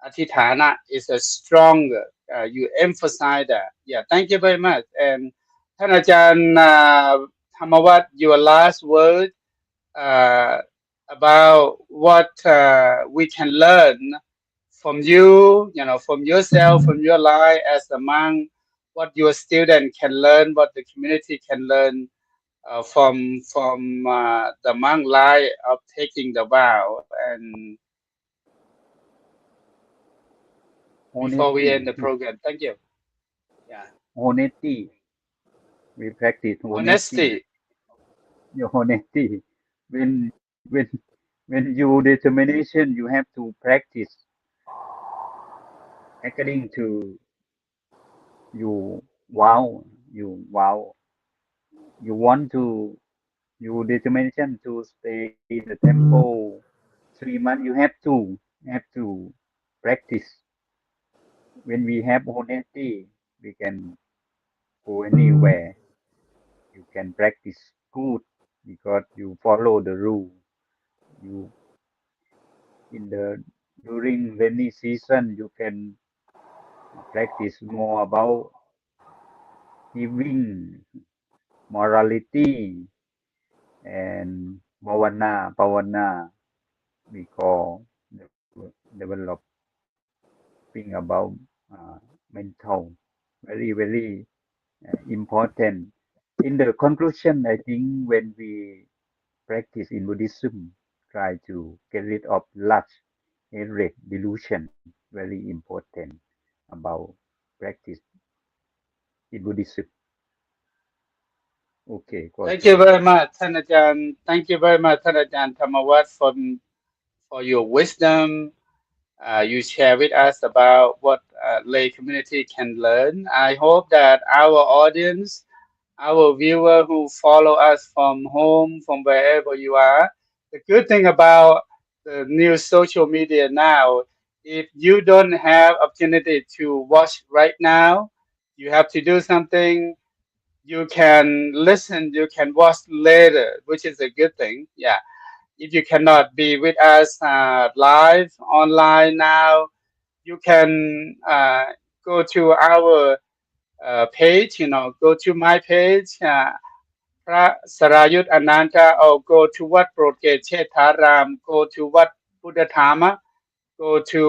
atithana is a stronger. You emphasize that. Yeah, thank you very much. And Thanajan Thamawat, your last word uh, about what we can learn from you, from yourself, from your life as a monk, what your student can learn, what the community can learn from the monk life of taking the vow. And before we end Honesty, the program, thank you. Yeah, honesty. We practice honesty. honesty. Your honesty. When when when you determination, you have to practice according to you vow. You vow. You want to. You determination to stay in the temple 3 months. You have to practice. When we have honesty, we can go anywhere. You can practice good because you follow the rule. You in the during rainy season you can practice more about giving, morality, and pavana we call developing about mental, very very important. In the conclusion, I think when we practice in Buddhism, try to get rid of lust, hatred, delusion, very important about practice in Buddhism. Okay, Thank you Koche. very much, Thanajan. Thank you very much, Thanajan Thamawat, for your wisdom. You share with us about what lay community can learn. I hope that our audience, our viewer who follow us from home, from wherever you are, the good thing about the new social media now, if you don't have opportunity to watch right now, you have to do something. You can listen, you can watch later, which is a good thing. Yeah, if you cannot be with us live online now, you can go to our page, go to my page, Pra Sarayut Ananta, or go to what Broadgate Chetharam, go to what Buddha, go to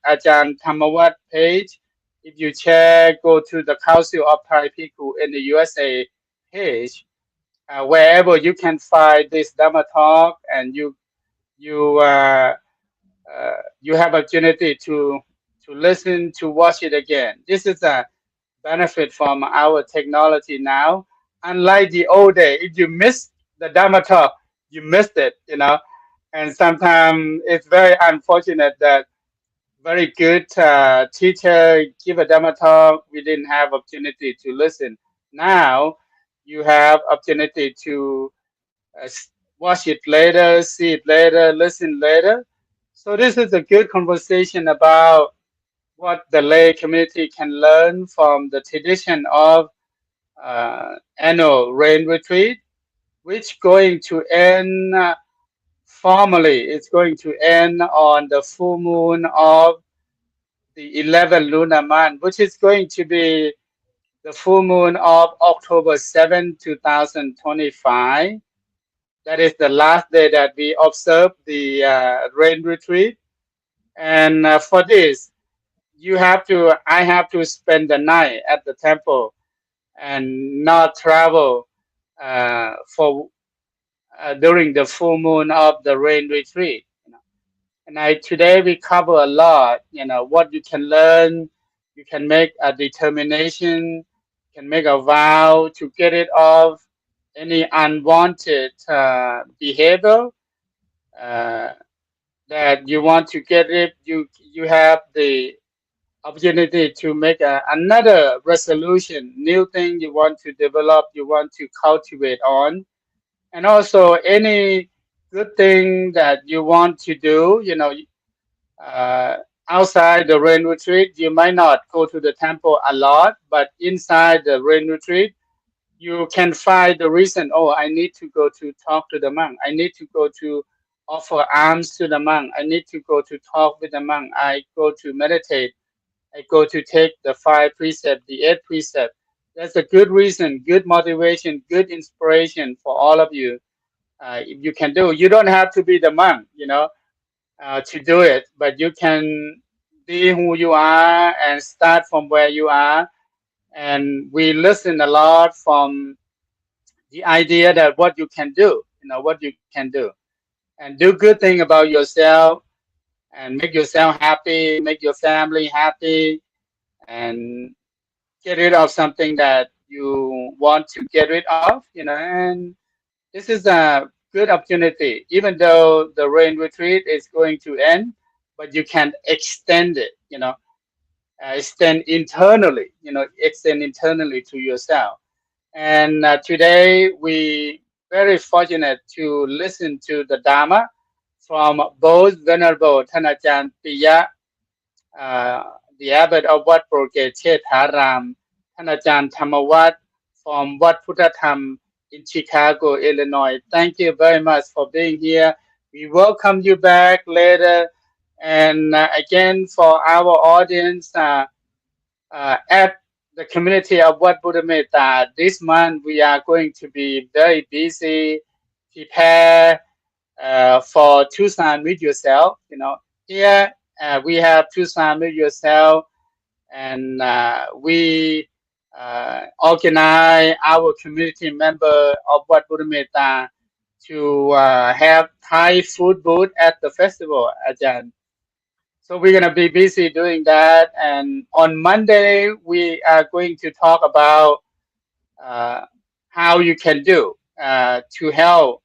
Ajahn Thamawat page. If you check, go to the Council of Thai People in the USA page, wherever you can find this Dhamma talk, and you have opportunity to listen to watch it again. This is a benefit from our technology now. Unlike the old day, if you miss the Dhamma talk, you missed it, and sometimes it's very unfortunate that very good teacher give a demo talk, we didn't have opportunity to listen. Now you have opportunity to watch it later, see it later, listen later. So this is a good conversation about what the lay community can learn from the tradition of annual rain retreat, which going to end formally. It's going to end on the full moon of the 11th lunar month, which is going to be the full moon of October 7, 2025. That is the last day that we observe the rain retreat. And for this, I have to spend the night at the temple and not travel for during the full moon of the rain retreat. And today we cover a lot, what you can learn. You can make a determination, can make a vow to get rid of any unwanted behavior uh, that you want to get rid. You have the opportunity to make another resolution, new thing you want to develop, you want to cultivate on, and also any good thing that you want to do. Uh, outside the rain retreat, you might not go to the temple a lot, but inside the rain retreat, you can find the reason. Oh, I need to go to talk to the monk. I need to go to offer alms to the monk. I need to go to talk with the monk. I go to meditate. I go to take the 5 precept, the 8 precept. That's a good reason, good motivation, good inspiration for all of you. If you can do, you don't have to be the monk, to do it, but you can be who you are and start from where you are. And we listen a lot from the idea that what you can do, what you can do, and do good thing about yourself and make yourself happy, make your family happy, and get rid of something that you want to get rid of, and this is a good opportunity, even though the rain retreat is going to end, but you can extend it, extend internally to yourself. And today we very fortunate to listen to the Dharma from both Venerable Thanachan Piya, uh, the abbot of Wat Purgate Haram, Thanachan Thamawat from Wat Puttatham in Chicago, Illinois. Thank you very much for being here. We welcome you back later. And again, for our audience, at the community of Wat Buddha Metta, this month we are going to be very busy, prepare for Tucson Meet Yourself. Here we have Tucson Meet Yourself, and we organize our community member of Wat Buddha Metta to have Thai food booth at the festival, Ajahn. So we're gonna be busy doing that, and on Monday we are going to talk about uh, how you can do to help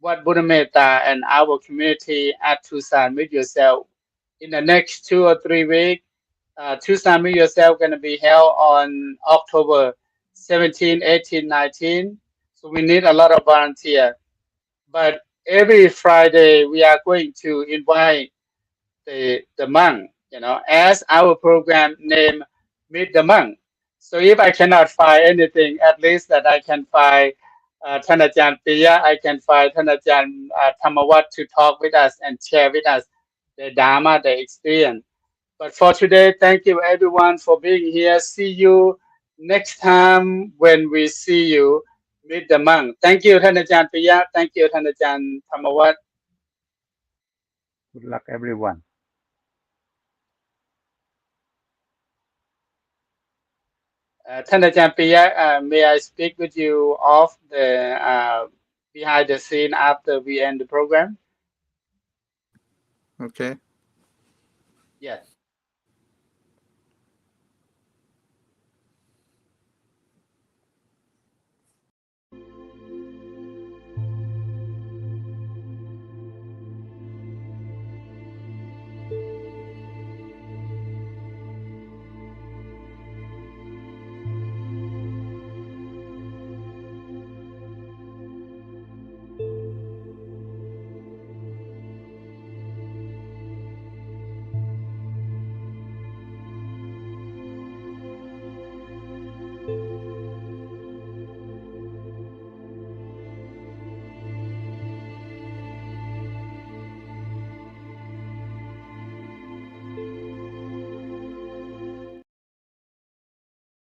what Buddha Metta and our community at Tucson Meet Yourself in the next 2 or 3 weeks. Tucson Meet Yourself going to be held on October 17, 18, 19. So we need a lot of volunteers. But every Friday we are going to invite the monk, as our program name Meet the Monk. So if I cannot find anything, at least that I can find Thanachan Piya, I can find Thanachan Thamawat to talk with us and share with us the Dharma, the experience. But for today, thank you everyone for being here. See you next time when we see you Meet the Monk. Thank you, Thanachan Piya. Thank you, Thanachan Thamawat. Good luck, everyone. Thanachan Piya, may I speak with you off the behind the scene after we end the program? Okay. Yes.